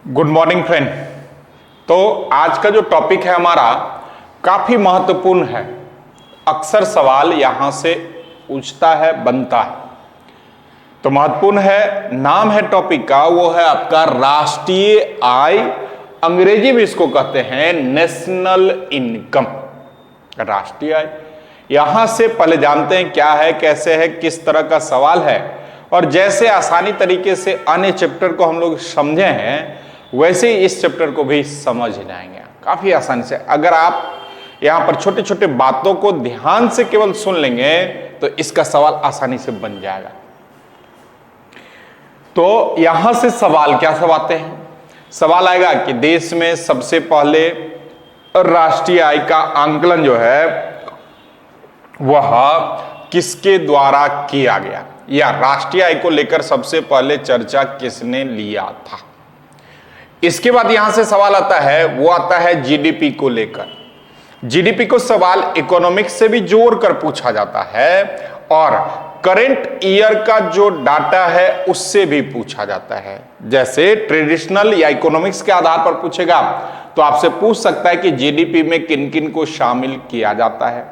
Good morning friend. तो आज का जो टॉपिक है हमारा काफी महत्वपूर्ण है। अक्सर सवाल यहां से पूछता है, बनता है, तो महत्वपूर्ण है। नाम है टॉपिक का, वो है आपका राष्ट्रीय आय। अंग्रेजी में इसको कहते हैं नेशनल इनकम, राष्ट्रीय आय। यहां से पहले जानते हैं क्या है, कैसे है, किस तरह का सवाल है। और जैसे आसानी तरीके से अन्य चैप्टर को हम लोग समझे हैं, वैसे ही इस चैप्टर को भी समझ जाएंगे काफी आसानी से। अगर आप यहां पर छोटे छोटे बातों को ध्यान से केवल सुन लेंगे तो इसका सवाल आसानी से बन जाएगा। तो यहां से सवाल क्या सब आते हैं? सवाल आएगा कि देश में सबसे पहले राष्ट्रीय आय का आंकलन जो है वह किसके द्वारा किया गया, या राष्ट्रीय आय को लेकर सबसे पहले चर्चा किसने लिया था। इसके बाद यहां से सवाल आता है, वो आता है जीडीपी को लेकर। जीडीपी को सवाल इकोनॉमिक्स से भी जोड़ कर पूछा जाता है और करंट ईयर का जो डाटा है उससे भी पूछा जाता है। जैसे ट्रेडिशनल या इकोनॉमिक्स के आधार पर पूछेगा तो आपसे पूछ सकता है कि जीडीपी में किन किन को शामिल किया जाता है,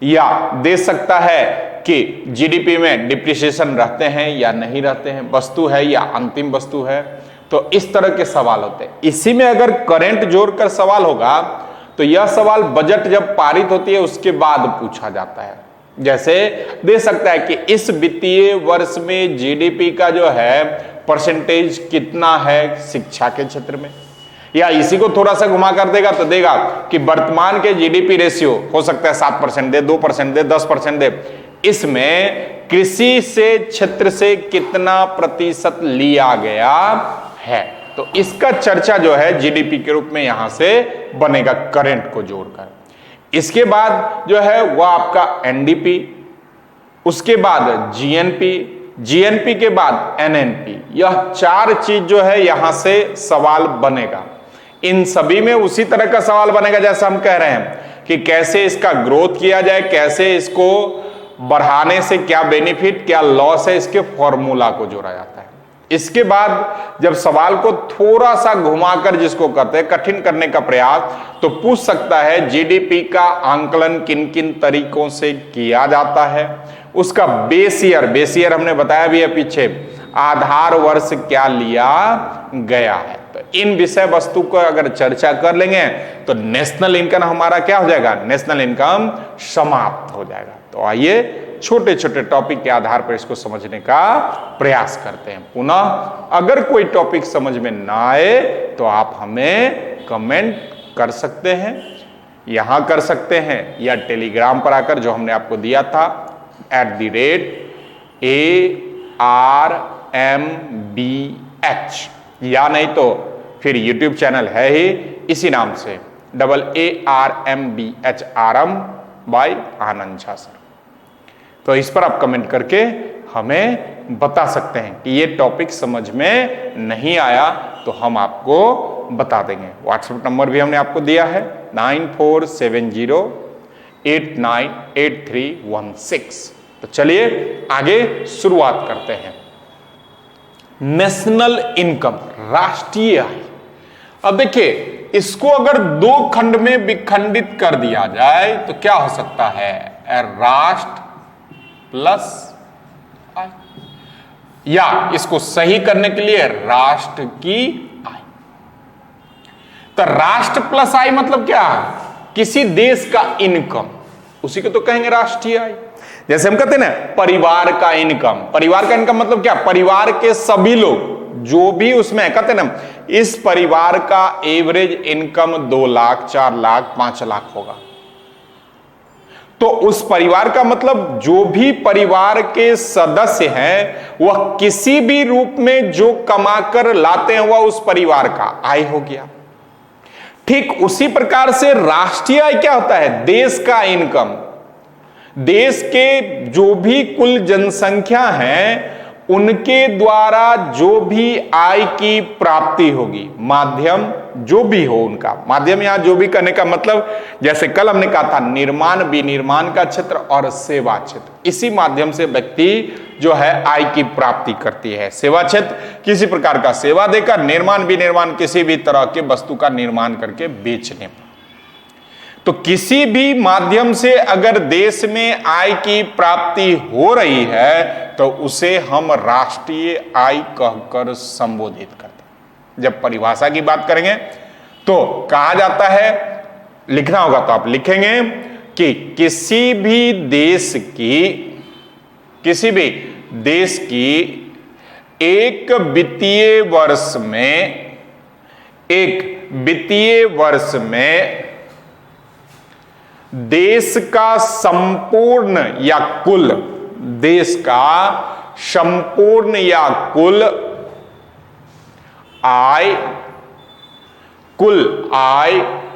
या दे सकता है कि जीडीपी में डिप्रिसिएशन रहते हैं या नहीं रहते हैं, वस्तु है या अंतिम वस्तु है। तो इस तरह के सवाल होते हैं। इसी में अगर करंट जोड़कर सवाल होगा तो यह सवाल बजट जब पारित होती है उसके बाद पूछा जाता है। जैसे दे सकता है कि इस वित्तीय वर्ष में जीडीपी का जो है परसेंटेज कितना है शिक्षा के क्षेत्र में, या इसी को थोड़ा सा घुमा कर देगा तो देगा कि वर्तमान के जीडीपी रेशियो हो सकता है 7% दे, 2% दे, 10% दे, इसमें कृषि से क्षेत्र से कितना प्रतिशत लिया गया है। तो इसका चर्चा जो है जीडीपी के रूप में यहां से बनेगा करंट को जोड़कर। इसके बाद जो है वह आपका एनडीपी, उसके बाद जीएनपी, जीएनपी के बाद एनएनपी। यह चार चीज जो है यहां से सवाल बनेगा। इन सभी में उसी तरह का सवाल बनेगा जैसा हम कह रहे हैं कि कैसे इसका ग्रोथ किया जाए, कैसे इसको बढ़ाने से क्या बेनिफिट क्या लॉस है, इसके फॉर्मूला को जोड़ा जाता है। इसके बाद जब सवाल को थोड़ा सा घुमाकर, जिसको कहते हैं कठिन करने का प्रयास, तो पूछ सकता है जीडीपी का आंकलन किन किन तरीकों से किया जाता है, उसका बेस ईयर हमने बताया भी है पीछे, आधार वर्ष क्या लिया गया है। तो इन विषय वस्तु को अगर चर्चा कर लेंगे तो नेशनल इनकम हमारा क्या हो जाएगा, नेशनल इनकम समाप्त हो जाएगा। तो आइए छोटे छोटे टॉपिक के आधार पर इसको समझने का प्रयास करते हैं। पुनः अगर कोई टॉपिक समझ में ना आए तो आप हमें कमेंट कर सकते हैं, यहां कर सकते हैं, या टेलीग्राम पर आकर जो हमने आपको दिया था @ARMBH, या नहीं तो फिर यूट्यूब चैनल है ही इसी नाम से AARMBH, आरम बाय आनंद झा सर। तो इस पर आप कमेंट करके हमें बता सकते हैं कि ये टॉपिक समझ में नहीं आया, तो हम आपको बता देंगे। व्हाट्सएप नंबर भी हमने आपको दिया है 9470898316। तो चलिए आगे शुरुआत करते हैं। नेशनल इनकम, राष्ट्रीय आय। अब देखिए, इसको अगर दो खंड में विखंडित कर दिया जाए तो क्या हो सकता है, राष्ट्र प्लस आय, या इसको सही करने के लिए राष्ट्र की आय। तो राष्ट्र प्लस आय मतलब क्या, किसी देश का इनकम, उसी को तो कहेंगे राष्ट्रीय आय। जैसे हम कहते हैं ना परिवार का इनकम, परिवार का इनकम मतलब क्या, परिवार के सभी लोग जो भी उसमें कहते हैं ना, इस परिवार का एवरेज इनकम 2 लाख, 4 लाख, 5 लाख होगा। तो उस परिवार का मतलब जो भी परिवार के सदस्य हैं वह किसी भी रूप में जो कमाकर लाते हैं वह उस परिवार का आय हो गया। ठीक उसी प्रकार से राष्ट्रीय आय क्या होता है, देश का इनकम। देश के जो भी कुल जनसंख्या है उनके द्वारा जो भी आय की प्राप्ति होगी, माध्यम जो भी हो उनका, माध्यम यहां जो भी करने का मतलब, जैसे कल हमने कहा था निर्माण विनिर्माण का क्षेत्र और सेवा क्षेत्र, इसी माध्यम से व्यक्ति जो है आय की प्राप्ति करती है। सेवा क्षेत्र किसी प्रकार का सेवा देकर, निर्माण विनिर्माण किसी भी तरह के वस्तु का निर्माण करके बेचने पर। तो किसी भी माध्यम से अगर देश में आय की प्राप्ति हो रही है तो उसे हम राष्ट्रीय आय कहकर संबोधित करते हैं। जब परिभाषा की बात करेंगे तो कहा जाता है, लिखना होगा तो आप लिखेंगे कि किसी भी देश की एक वित्तीय वर्ष में देश का संपूर्ण या कुल आय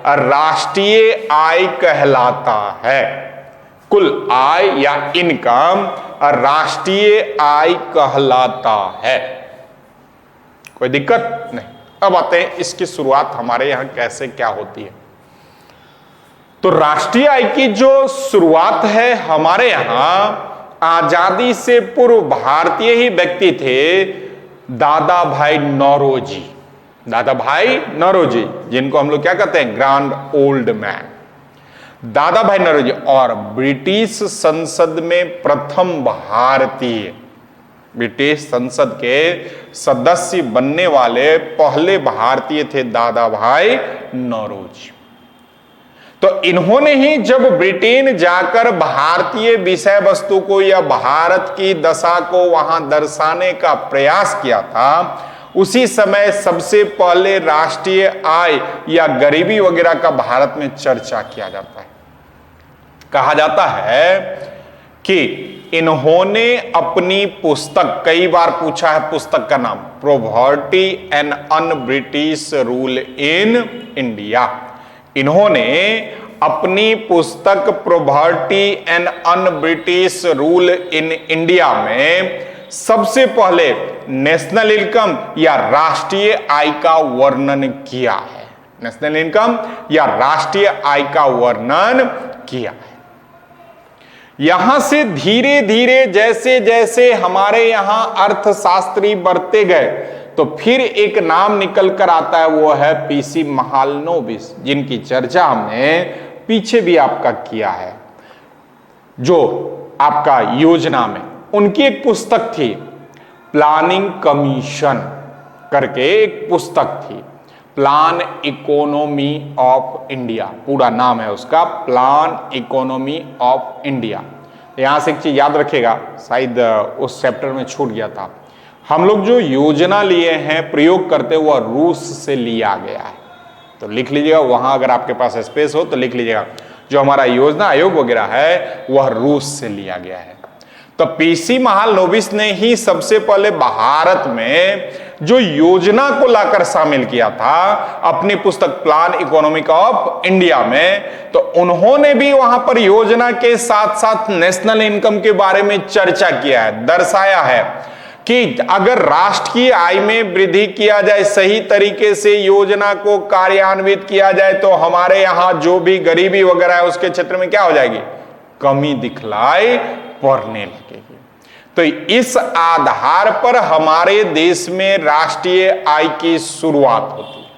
राष्ट्रीय आय कहलाता है। कुल आय या इनकम राष्ट्रीय आय कहलाता है। कोई दिक्कत नहीं। अब आते हैं इसकी शुरुआत हमारे यहां कैसे क्या होती है। तो राष्ट्रीय आय की जो शुरुआत है हमारे यहां, आजादी से पूर्व भारतीय ही व्यक्ति थे, दादा भाई नौरोजी, जिनको हम लोग क्या कहते हैं, ग्रैंड ओल्ड मैन, दादा भाई नौरोजी। और ब्रिटिश संसद में प्रथम भारतीय, ब्रिटिश संसद के सदस्य बनने वाले पहले भारतीय थे दादा भाई नौरोजी। तो इन्होंने ही जब ब्रिटेन जाकर भारतीय विषय वस्तु को या भारत की दशा को वहां दर्शाने का प्रयास किया था, उसी समय सबसे पहले राष्ट्रीय आय या गरीबी वगैरह का भारत में चर्चा किया जाता है। कहा जाता है कि इन्होंने अपनी पुस्तक, कई बार पूछा है पुस्तक का नाम, poverty and un British rule in India. इन्होंने अपनी पुस्तक poverty and un British rule in India में सबसे पहले नेशनल इनकम या राष्ट्रीय आय का वर्णन किया है। नेशनल इनकम या राष्ट्रीय आय का वर्णन किया है। यहां से धीरे धीरे जैसे जैसे हमारे यहां अर्थशास्त्री बढ़ते गए तो फिर एक नाम निकल कर आता है, वो है पीसी महालनोबिस, जिनकी चर्चा हमने पीछे भी आपका किया है। जो आपका योजना में उनकी एक पुस्तक थी, प्लानिंग कमीशन करके एक पुस्तक थी, प्लान इकोनॉमी ऑफ इंडिया, पूरा नाम है उसका, प्लान इकोनॉमी ऑफ इंडिया। यहां से एक चीज याद रखेगा, शायद उस चैप्टर में छूट गया था, हम लोग जो योजना लिए हैं, प्रयोग करते हुआ रूस से लिया गया है। तो लिख लीजिएगा, वहां अगर आपके पास स्पेस हो तो लिख लीजिएगा, जो हमारा योजना आयोग वगैरह है वह रूस से लिया गया है। तो पीसी महालनोबिस ने ही सबसे पहले भारत में जो योजना को लाकर शामिल किया था अपनी पुस्तक प्लान इकोनॉमिक ऑफ इंडिया में, तो उन्होंने भी वहां पर योजना के साथ साथ नेशनल इनकम के बारे में चर्चा किया है, दर्शाया है कि अगर राष्ट्र की आय में वृद्धि किया जाए, सही तरीके से योजना को कार्यान्वित किया जाए, तो हमारे यहां जो भी गरीबी वगैरह है उसके क्षेत्र में क्या हो जाएगी, कमी दिखलाई पड़ने लगेगी। तो इस आधार पर हमारे देश में राष्ट्रीय आय की शुरुआत होती है।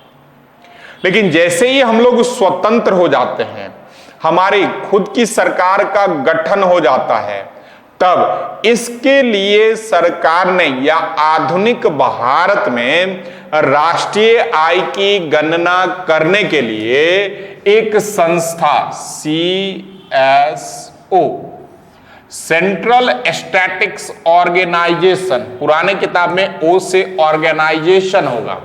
लेकिन जैसे ही हम लोग स्वतंत्र हो जाते हैं, हमारी खुद की सरकार का गठन हो जाता है, तब इसके लिए सरकार ने या आधुनिक भारत में राष्ट्रीय आय की गणना करने के लिए एक संस्था CSO, सेंट्रल स्टैटिक्स ऑर्गेनाइजेशन, पुराने किताब में ओ से ऑर्गेनाइजेशन होगा,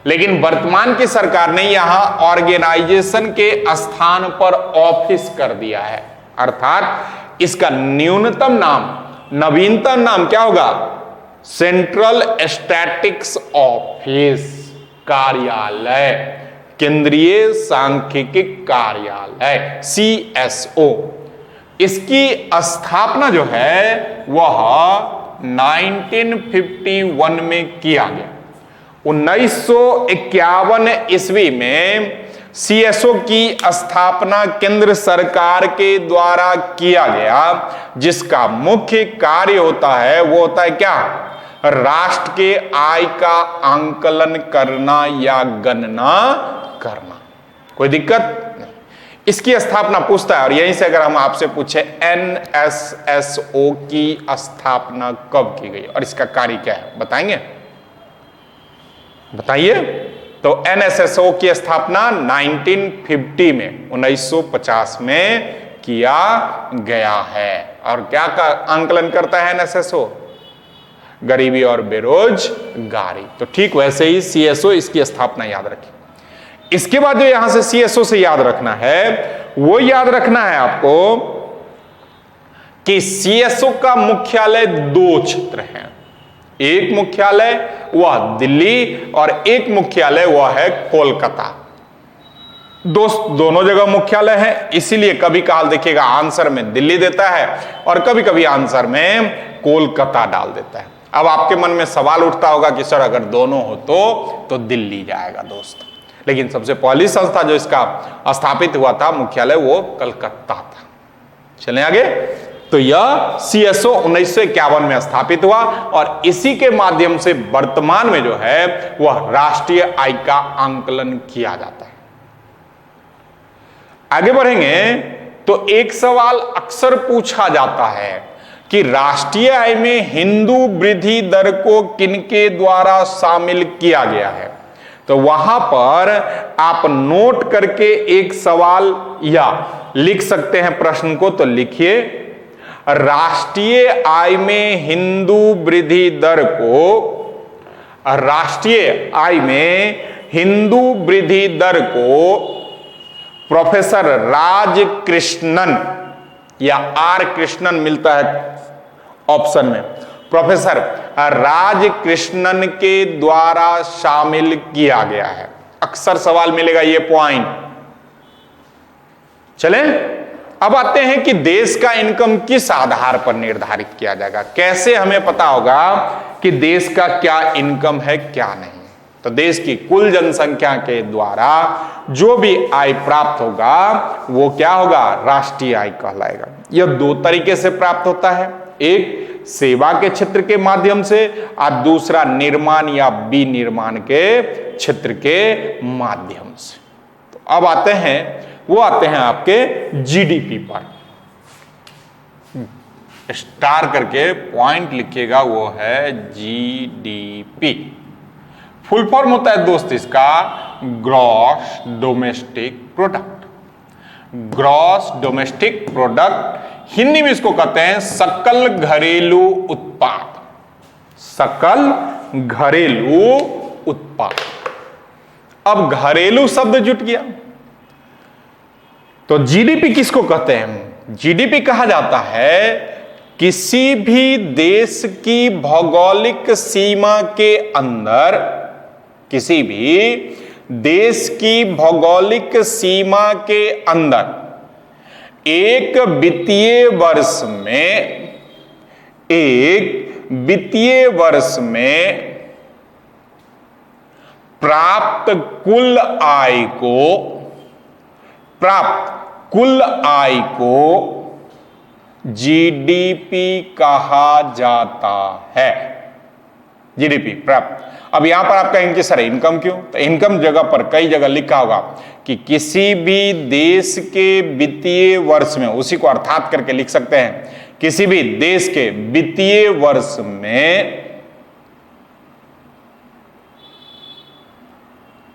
लेकिन वर्तमान की सरकार ने यहां ऑर्गेनाइजेशन के स्थान पर ऑफिस कर दिया है। अर्थात इसका न्यूनतम नाम, नवीनतम नाम क्या होगा, सेंट्रल स्टैटिक्स ऑफिस, कार्यालय, केंद्रीय सांख्यिकी कार्यालय, CSO। इसकी स्थापना जो है वह 1951 में किया गया। 1951 ईस्वी में सीएसओ की स्थापना केंद्र सरकार के द्वारा किया गया, जिसका मुख्य कार्य होता है वो होता है क्या? राष्ट्र के आय का आंकलन करना या गणना करना। कोई दिक्कत नहीं। इसकी स्थापना पूछता है, और यहीं से अगर हम आपसे पूछे एनएसएसओ की स्थापना कब की गई और इसका कार्य क्या है, बताएंगे? बताइए। तो एनएसएसओ की स्थापना 1950 में 1950 में किया गया है। और क्या का आंकलन करता है एनएसएसओ? गरीबी और बेरोजगारी। तो ठीक वैसे ही सीएसओ, इसकी स्थापना याद रखिए। इसके बाद जो यहां से सीएसओ से याद रखना है, वो याद रखना है आपको कि सीएसओ का मुख्यालय 2 क्षेत्र हैं। एक मुख्यालय वह दिल्ली और एक मुख्यालय वह है कोलकाता। दोनों जगह मुख्यालय है, इसीलिए कभी काल देखिएगा आंसर में दिल्ली देता है और कभी कभी आंसर में कोलकाता डाल देता है। अब आपके मन में सवाल उठता होगा कि सर अगर दोनों हो तो दिल्ली जाएगा दोस्त, लेकिन सबसे पहली संस्था जो इसका स्थापित हुआ था मुख्यालय, वो कलकत्ता था। चलें आगे। तो यह सीएसओ 1951 में स्थापित हुआ और इसी के माध्यम से वर्तमान में जो है वह राष्ट्रीय आय का आंकलन किया जाता है। आगे बढ़ेंगे तो एक सवाल अक्सर पूछा जाता है कि राष्ट्रीय आय में हिंदू वृद्धि दर को किनके द्वारा शामिल किया गया है। तो वहां पर आप नोट करके एक सवाल या लिख सकते हैं प्रश्न को, तो लिखिए, राष्ट्रीय आय में हिंदू वृद्धि दर को, राष्ट्रीय आय में हिंदू वृद्धि दर को प्रोफेसर राज कृष्णन या आर कृष्णन मिलता है ऑप्शन में, प्रोफेसर राज कृष्णन के द्वारा शामिल किया गया है। अक्सर सवाल मिलेगा ये पॉइंट। चलें, अब आते हैं कि देश का इनकम किस आधार पर निर्धारित किया जाएगा। कैसे हमें पता होगा कि देश का क्या इनकम है क्या नहीं? तो देश की कुल जनसंख्या के द्वारा जो भी आय प्राप्त होगा वो क्या होगा? राष्ट्रीय आय कहलाएगा। यह 2 तरीके से प्राप्त होता है, एक सेवा के क्षेत्र के माध्यम से और दूसरा निर्माण या विनिर्माण के क्षेत्र के माध्यम से। तो अब आते हैं आपके जीडीपी पर। स्टार करके पॉइंट लिखिएगा, वो है जीडीपी। फुल फॉर्म होता है दोस्त इसका gross domestic product. Gross domestic product Hindi में इसको कहते हैं सकल घरेलू उत्पाद। सकल घरेलू उत्पाद। अब घरेलू शब्द जुट गया, तो जीडीपी किसको कहते हैं? जीडीपी कहा जाता है किसी भी देश की भौगोलिक सीमा के अंदर, किसी भी देश की भौगोलिक सीमा के अंदर एक वित्तीय वर्ष में प्राप्त कुल आय को जीडीपी कहा जाता है। जीडीपी प्राप्त। अब यहां पर आप कहेंगे सर इनकम क्यों? तो इनकम जगह पर कई जगह लिखा होगा कि किसी भी देश के वित्तीय वर्ष में, उसी को अर्थात करके लिख सकते हैं, किसी भी देश के वित्तीय वर्ष में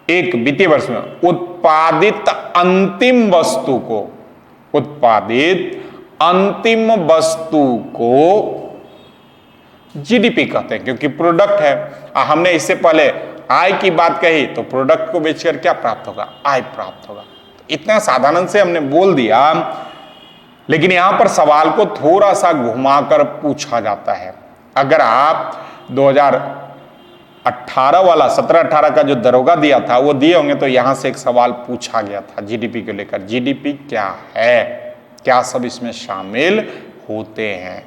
एक वित्तीय वर्ष में उत्पादित अंतिम वस्तु को जीडीपी कहते हैं, क्योंकि प्रोडक्ट है। हमने इससे पहले आय की बात कही, तो प्रोडक्ट को बेचकर क्या प्राप्त होगा? आय प्राप्त होगा। तो इतना साधारण से हमने बोल दिया, लेकिन यहां पर सवाल को थोड़ा सा घुमाकर पूछा जाता है। अगर आप 2018 वाला 17-18 का जो दरोगा दिया था वो दिए होंगे, तो यहां से एक सवाल पूछा गया था जीडीपी को लेकर। जीडीपी क्या है, क्या सब इसमें शामिल होते हैं?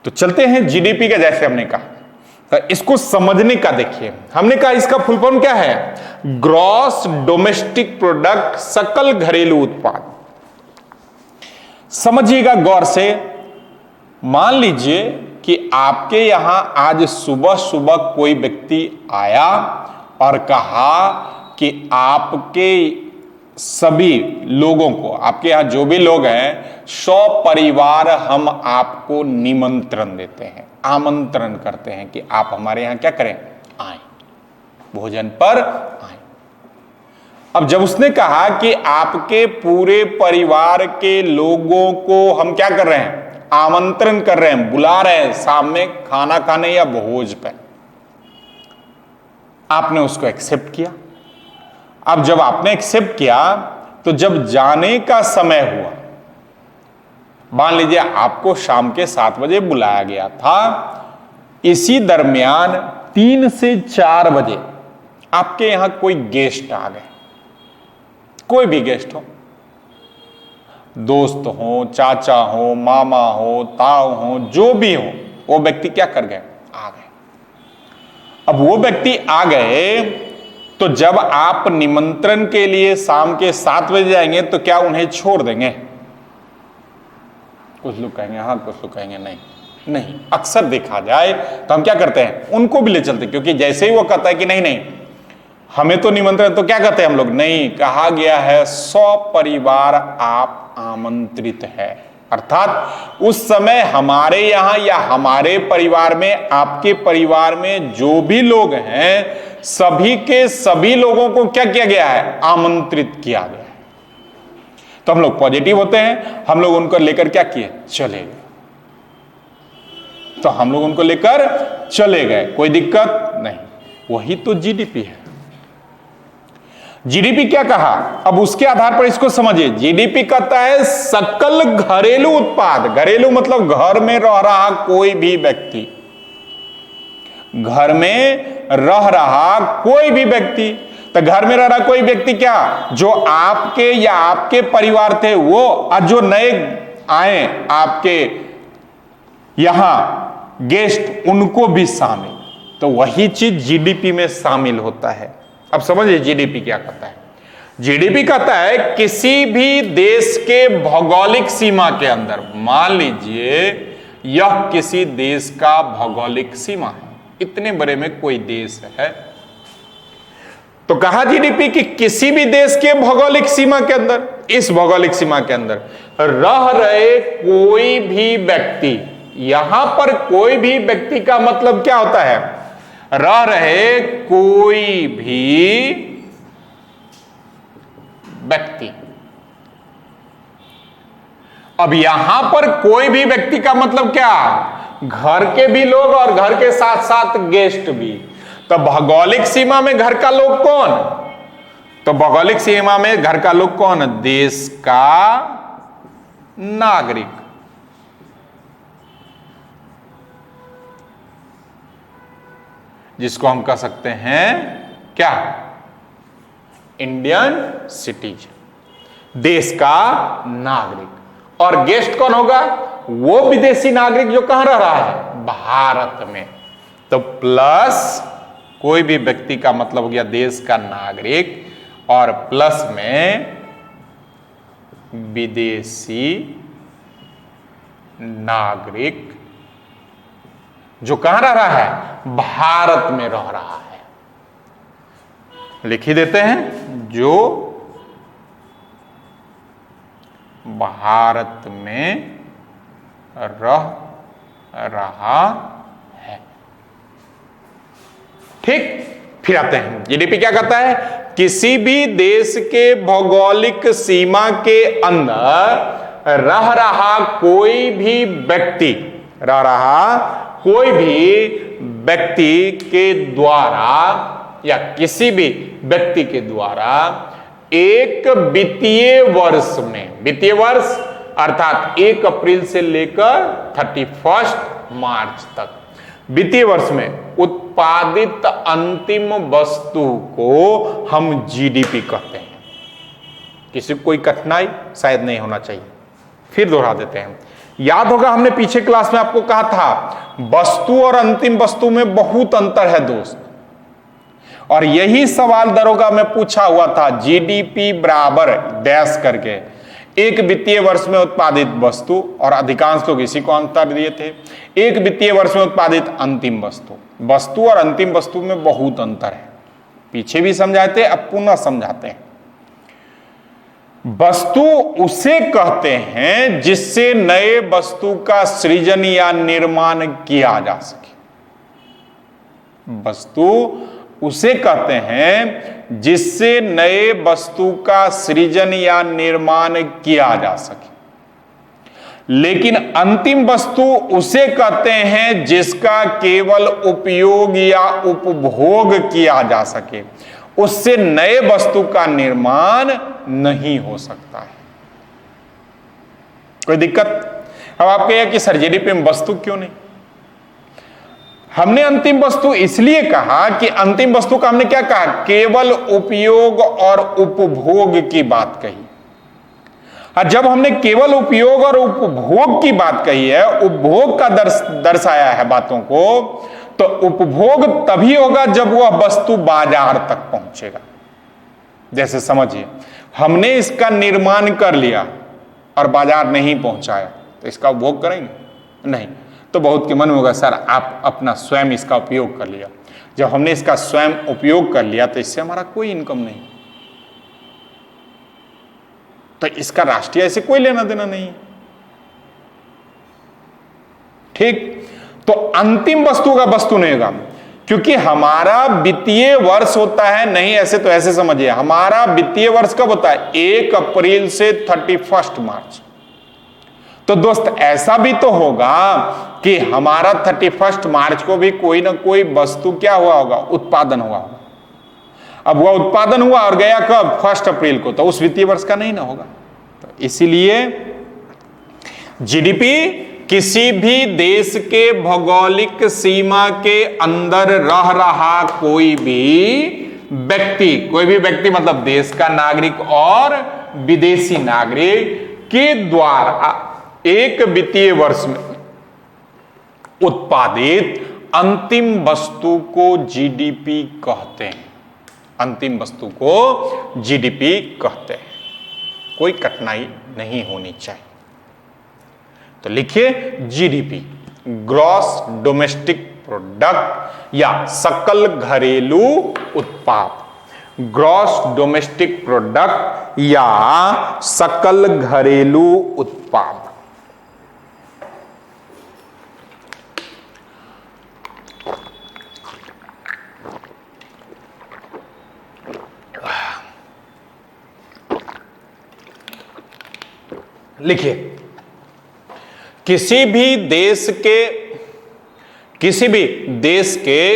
तो चलते हैं जीडीपी का, जैसे हमने कहा तो इसको समझने का देखिए, हमने कहा इसका फुल फॉर्म क्या है, ग्रॉस डोमेस्टिक प्रोडक्ट, सकल घरेलू उत्पाद। समझिएगा गौर से। मान लीजिए कि आपके यहां आज सुबह सुबह कोई व्यक्ति आया और कहा कि आपके सभी लोगों को, आपके यहां जो भी लोग हैं, 100 परिवार हम आपको निमंत्रण देते हैं, आमंत्रण करते हैं कि आप हमारे यहां क्या करें, आए, भोजन पर आए। अब जब उसने कहा कि आपके पूरे परिवार के लोगों को हम क्या कर रहे हैं, आमंत्रण कर रहे हैं, बुला रहे हैं शाम में खाना खाने या भोज पे, आपने उसको एक्सेप्ट किया। अब जब आपने एक्सेप्ट किया तो जब जाने का समय हुआ, मान लीजिए आपको शाम के 7 बजे बुलाया गया था, इसी दरमियान 3 से 4 बजे आपके यहां कोई गेस्ट आ गए, कोई भी गेस्ट हो, दोस्त हो, चाचा हो, मामा हो, ताऊ हो, जो भी हो, वो व्यक्ति क्या कर गए, आ गए। अब वो व्यक्ति आ गए तो जब आप निमंत्रण के लिए शाम के 7 बजे जाएंगे तो क्या उन्हें छोड़ देंगे? कुछ लोग कहेंगे हाँ, कुछ लोग कहेंगे नहीं। नहीं, अक्सर देखा जाए तो हम क्या करते हैं, उनको भी ले चलते, क्योंकि जैसे ही वो कहता है कि नहीं नहीं हमें तो निमंत्रण, तो क्या कहते हैं हम लोग, नहीं, कहा गया है 100 परिवार आप आमंत्रित है। अर्थात उस समय हमारे यहां या हमारे परिवार में, आपके परिवार में जो भी लोग हैं, सभी के सभी लोगों को क्या किया गया है, आमंत्रित किया गया है। तो हम लोग पॉजिटिव होते हैं, हम लोग उनको लेकर क्या किए, चले गए। तो हम लोग उनको लेकर चले गए, कोई दिक्कत नहीं। वही तो जीडीपी है। जीडीपी क्या कहा, अब उसके आधार पर इसको समझिए। जीडीपी कहता है सकल घरेलू उत्पाद, घरेलू मतलब घर में रह रहा कोई भी व्यक्ति, घर में रह रहा कोई भी व्यक्ति। तो घर में रह रहा कोई व्यक्ति क्या, जो आपके या आपके परिवार थे वो, और जो नए आए आपके यहां गेस्ट, उनको भी शामिल। तो वही चीज जीडीपी में शामिल होता है। अब समझिए जीडीपी क्या कहता है। जीडीपी कहता है किसी भी देश के भौगोलिक सीमा के अंदर, मान लीजिए यह किसी देश का भौगोलिक सीमा है, इतने बड़े में कोई देश है, तो कहा जीडीपी कि किसी भी देश के भौगोलिक सीमा के अंदर, इस भौगोलिक सीमा के अंदर रह रहे कोई भी व्यक्ति, यहां पर कोई भी व्यक्ति का मतलब क्या होता है, रह रहे कोई भी व्यक्ति। अब यहां पर कोई भी व्यक्ति का मतलब क्या, घर के भी लोग और घर के साथ साथ गेस्ट भी। तो भौगोलिक सीमा में घर का लोग कौन, तो भौगोलिक सीमा में घर का लोग कौन, देश का नागरिक। जिसको हम कह सकते हैं क्या, इंडियन सिटीजन, देश का नागरिक। और गेस्ट कौन होगा, वो विदेशी नागरिक जो कहां रह रहा है, भारत में। तो प्लस कोई भी व्यक्ति का मतलब हो गया देश का नागरिक, और प्लस में विदेशी नागरिक जो कहां रह रहा है, भारत में रह रहा है। लिख ही देते हैं, जो भारत में रह रहा है। ठीक, फिर आते हैं जीडीपी क्या कहता है, किसी भी देश के भौगोलिक सीमा के अंदर रह रहा कोई भी व्यक्ति, रह रहा कोई भी व्यक्ति के द्वारा या किसी भी व्यक्ति के द्वारा एक वित्तीय वर्ष में, वित्तीय वर्ष अर्थात 1 अप्रैल से लेकर 31 मार्च तक, वित्तीय वर्ष में उत्पादित अंतिम वस्तु को हम जीडीपी कहते हैं। किसी को कोई कठिनाई शायद नहीं होना चाहिए, फिर दोहरा देते हैं। याद होगा हमने पीछे क्लास में आपको कहा था वस्तु और अंतिम वस्तु में बहुत अंतर है दोस्त, और यही सवाल दरोगा में पूछा हुआ था। जीडीपी बराबर डैश करके एक वित्तीय वर्ष में उत्पादित वस्तु, और अधिकांश लोग इसी को अंतर दिए थे, एक वित्तीय वर्ष में उत्पादित अंतिम वस्तु। वस्तु और अंतिम वस्तु में बहुत अंतर है, पीछे भी समझाते हैं, अब पुनः समझाते हैं। वस्तु उसे कहते हैं जिससे नए वस्तु का सृजन या निर्माण किया जा सके। वस्तु उसे कहते हैं जिससे नए वस्तु का सृजन या निर्माण किया जा सके। लेकिन अंतिम वस्तु उसे कहते हैं जिसका केवल उपयोग या उपभोग किया जा सके, उससे नए वस्तु का निर्माण नहीं हो सकता है। कोई दिक्कत? अब आप कहिए कि सर जीडीपी में वस्तु क्यों नहीं? हमने अंतिम वस्तु इसलिए कहा कि अंतिम वस्तु का हमने क्या कहा, केवल उपयोग और उपभोग की बात कही। और जब हमने केवल उपयोग और उपभोग की बात कही है, उपभोग का दर्शाया है बातों को, तो उपभोग तभी होगा जब वह वस्तु बाजार तक पहुंचेगा। जैसे समझिए हमने इसका निर्माण कर लिया और बाजार नहीं पहुंचाया, तो इसका उपभोग करेंगे? नहीं। तो बहुत के मन में होगा सर आप अपना स्वयं इसका उपयोग कर लिया। जब हमने इसका स्वयं उपयोग कर लिया तो इससे हमारा कोई इनकम नहीं, तो इसका राष्ट्रीय से कोई लेना देना नहीं। ठीक, तो अंतिम वस्तु का वस्तु नहीं होगा, क्योंकि हमारा वित्तीय वर्ष होता है, नहीं ऐसे तो ऐसे समझिए, हमारा वित्तीय वर्ष कब होता है? 1 अप्रैल से 31 मार्च। तो दोस्त ऐसा भी तो होगा कि हमारा 31 मार्च को भी कोई ना कोई वस्तु क्या हुआ होगा, उत्पादन हुआ होगा। अब वह उत्पादन हुआ और गया कब? 1 अप्रैल को, तो उस वित्तीय वर्ष का नहीं ना होगा। तो इसीलिए जीडीपी किसी भी देश के भौगोलिक सीमा के अंदर रह रहा कोई भी व्यक्ति मतलब देश का नागरिक और विदेशी नागरिक के द्वारा एक वित्तीय वर्ष में उत्पादित अंतिम वस्तु को जीडीपी कहते हैं। अंतिम वस्तु को जीडीपी कहते हैं। कोई कठिनाई नहीं होनी चाहिए। तो लिखिए जीडीपी, ग्रॉस डोमेस्टिक प्रोडक्ट या सकल घरेलू उत्पाद। ग्रॉस डोमेस्टिक प्रोडक्ट या सकल घरेलू उत्पाद। लिखिए किसी भी देश के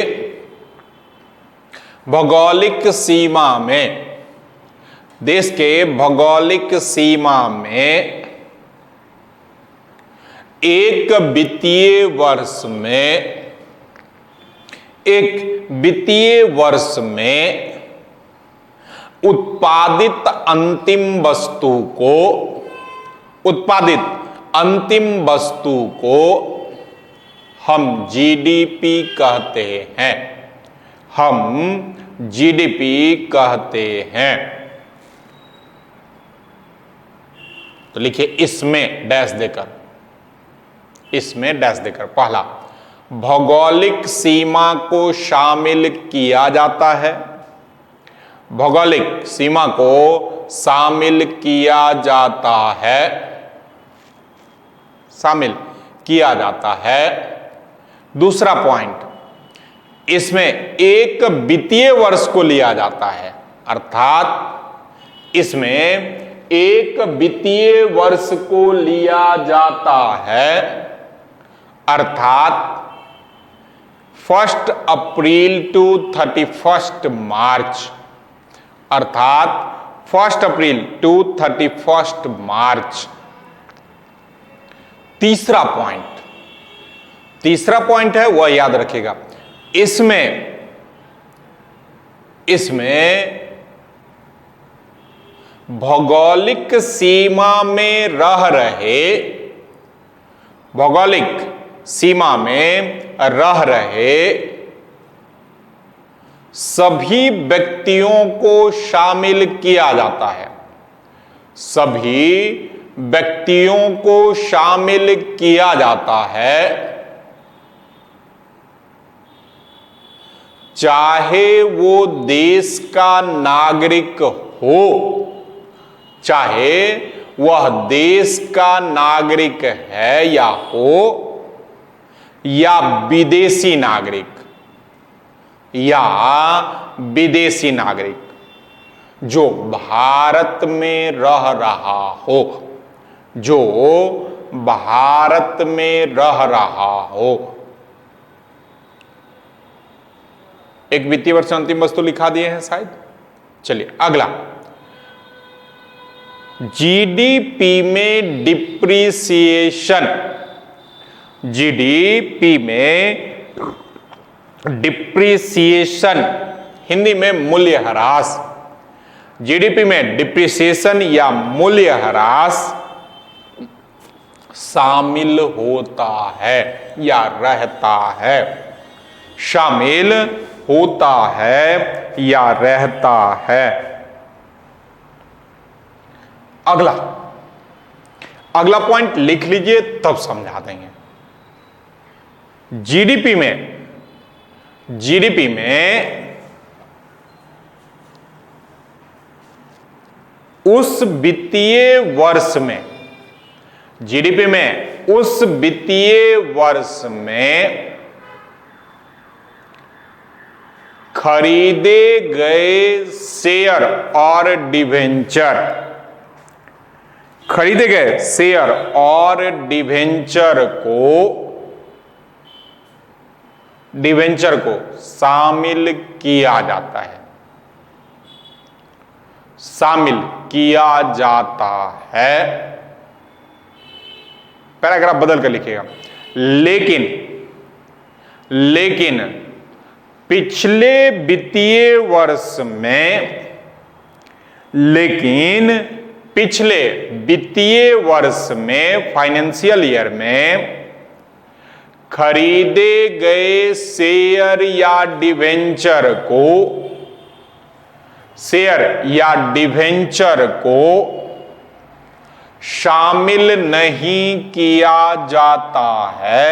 भौगोलिक सीमा में, देश के भौगोलिक सीमा में एक वित्तीय वर्ष में उत्पादित अंतिम वस्तु को हम जीडीपी कहते हैं। हम जीडीपी कहते हैं। तो लिखिए इसमें डैश देकर पहला, भौगोलिक सीमा को शामिल किया जाता है। भौगोलिक सीमा को शामिल किया जाता है। दूसरा पॉइंट, इसमें एक वित्तीय वर्ष को लिया जाता है, अर्थात इसमें एक वित्तीय वर्ष को लिया जाता है, अर्थात 1 अप्रैल टू 31 मार्च, अर्थात 1 अप्रैल टू 31 मार्च। तीसरा पॉइंट है वह याद रखिएगा, इसमें भौगोलिक सीमा में रह रहे भौगोलिक सीमा में रह रहे सभी व्यक्तियों को शामिल किया जाता है। सभी व्यक्तियों को शामिल किया जाता है, चाहे वो देश का नागरिक हो, चाहे वह देश का नागरिक है या हो, या विदेशी नागरिक, या विदेशी नागरिक जो भारत में रह रहा हो, जो भारत में रह रहा हो। एक वित्तीय वर्ष अंतिम वस्तु लिखा दिए हैं शायद। चलिए अगला, जीडीपी में डिप्रिसिएशन। जीडीपी में डिप्रिसिएशन, हिंदी में मूल्यह्रास। जीडीपी में डिप्रिसिएशन या मूल्यह्रास शामिल होता है या रहता है, शामिल होता है या रहता है। अगला पॉइंट लिख लीजिए तब समझा देंगे। जीडीपी में उस वित्तीय वर्ष में, जीडीपी में उस वित्तीय वर्ष में खरीदे गए शेयर और डिवेंचर, खरीदे गए शेयर और डिवेंचर को शामिल किया जाता है, शामिल किया जाता है। पैराग्राफ बदल कर लिखिएगा। लेकिन पिछले वित्तीय वर्ष में, लेकिन पिछले वित्तीय वर्ष में, फाइनेंशियल ईयर में खरीदे गए शेयर या डिवेंचर को, शेयर या डिवेंचर को शामिल नहीं किया जाता है,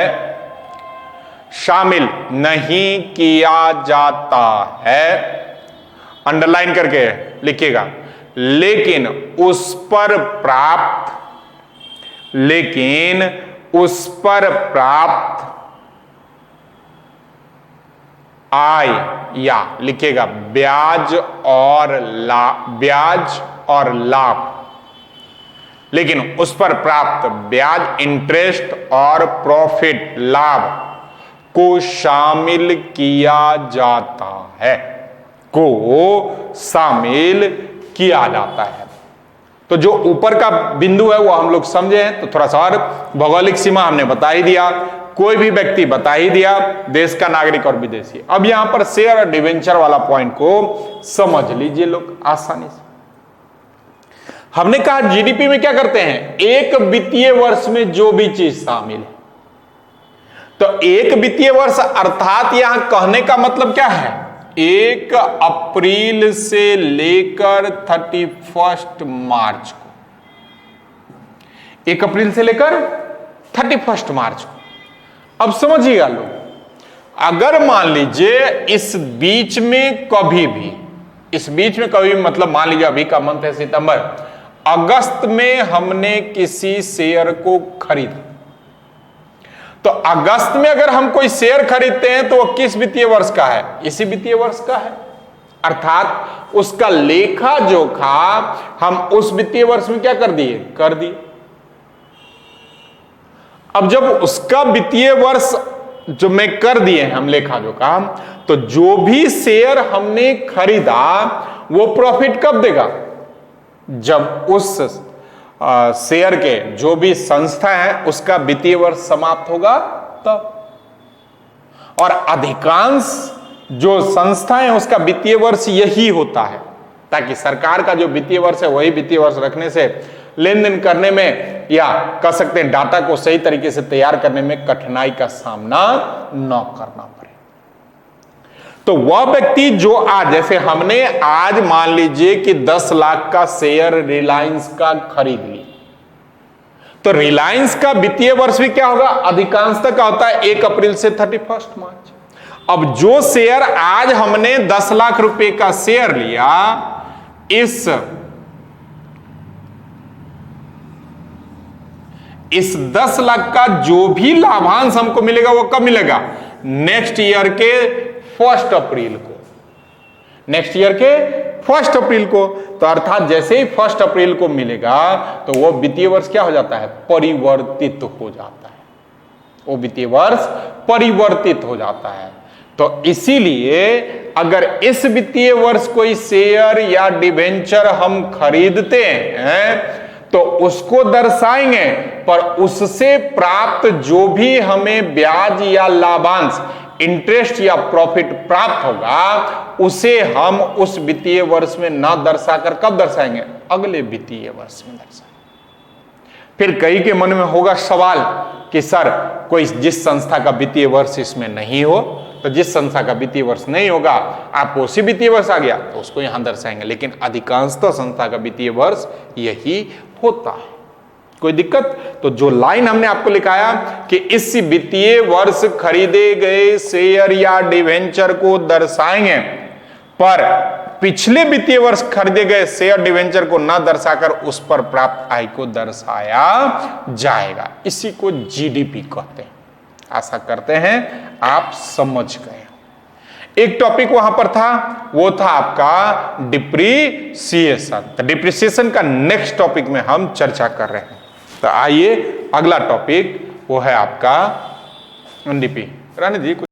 शामिल नहीं किया जाता है। अंडरलाइन करके लिखिएगा। लेकिन उस पर प्राप्त आय या लिखिएगा ब्याज और लाभ, लेकिन उस पर प्राप्त ब्याज, इंटरेस्ट और प्रॉफिट, लाभ को शामिल किया जाता है, को शामिल किया जाता है। तो जो ऊपर का बिंदु है वो हम लोग समझे हैं, तो थोड़ा सा और भौगोलिक सीमा हमने बता ही दिया, कोई भी व्यक्ति बता ही दिया, देश का नागरिक और विदेशी। अब यहां पर शेयर और डिवेंचर वाला पॉइंट को समझ लीजिए लोग आसानी से। हमने कहा जीडीपी में क्या करते हैं, एक वित्तीय वर्ष में जो भी चीज शामिल है, तो एक वित्तीय वर्ष अर्थात यहां कहने का मतलब क्या है, 1 अप्रैल से लेकर 31 मार्च को, 1 अप्रैल से लेकर 31 मार्च को। अब समझिएगा लोग, अगर मान लीजिए इस बीच में कभी भी मतलब मान लीजिए अभी का मंथ है सितंबर, अगस्त में हमने किसी शेयर को खरीदा, तो अगस्त में अगर हम कोई शेयर खरीदते हैं तो वो किस वित्तीय वर्ष का है, इसी वित्तीय वर्ष का है। अर्थात उसका लेखा जोखा हम उस वित्तीय वर्ष में क्या कर दिए। अब जब उसका वित्तीय वर्ष जो में कर दिए हम लेखा जोखा, तो जो भी शेयर हमने खरीदा वो प्रॉफिट कब देगा, जब उस शेयर के जो भी संस्था है उसका वित्तीय वर्ष समाप्त होगा तब। और अधिकांश जो संस्था है उसका वित्तीय वर्ष यही होता है, ताकि सरकार का जो वित्तीय वर्ष है वही वित्तीय वर्ष रखने से लेन देन करने में या कह सकते हैं डाटा को सही तरीके से तैयार करने में कठिनाई का सामना न करना पड़े। तो वह व्यक्ति जो आज, जैसे हमने आज मान लीजिए कि 10 लाख का शेयर रिलायंस का खरीद लिया, तो रिलायंस का वित्तीय वर्ष भी क्या होगा, अधिकांशतः का होता है 1 अप्रैल से 31 मार्च। अब जो शेयर आज हमने 10 लाख रुपए का शेयर लिया, इस 10 लाख का जो भी लाभांश हमको मिलेगा वो कब मिलेगा, नेक्स्ट ईयर के 1 अप्रैल को, नेक्स्ट ईयर के 1 अप्रैल को। तो अर्थात जैसे ही 1 अप्रैल को मिलेगा तो वो वित्तीय वर्ष क्या हो जाता है, परिवर्तित हो जाता है, वो वित्तीय वर्ष परिवर्तित हो जाता है। तो इसीलिए अगर इस वित्तीय वर्ष कोई शेयर या डिबेंचर हम खरीदते हैं तो उसको दर्शाएंगे, पर उससे प्राप्त जो भी हमें ब्याज या लाभांश, इंटरेस्ट या प्रॉफिट प्राप्त होगा, उसे हम उस वित्तीय वर्ष में ना दर्शाकर कब दर्शाएंगे, अगले वित्तीय वर्ष में दर्शाएंगे। फिर कई के मन में होगा सवाल कि सर कोई जिस संस्था का वित्तीय वर्ष इसमें नहीं हो, तो जिस संस्था का वित्तीय वर्ष नहीं होगा, आपको उसी वित्तीय वर्ष आ गया तो उसको यहां दर्शाएंगे, लेकिन अधिकांशतः संस्था का वित्तीय वर्ष यही होता है। कोई दिक्कत? तो जो लाइन हमने आपको लिखाया कि इस वित्तीय वर्ष खरीदे गए शेयर या डिवेंचर को दर्शाएंगे, पर पिछले वित्तीय वर्ष खरीदे गए शेयर डिवेंचर को न दर्शाकर उस पर प्राप्त आय को दर्शाया जाएगा। इसी को जीडीपी कहते हैं। आशा करते हैं आप समझ गए। एक टॉपिक वहां पर था, वो था आपका डिप्रीसिएशन। तो डिप्रीसिएशन का नेक्स्ट टॉपिक में हम चर्चा कर रहे हैं। तो आइए अगला टॉपिक वो है आपका एनडीपी। रानी जी कुछ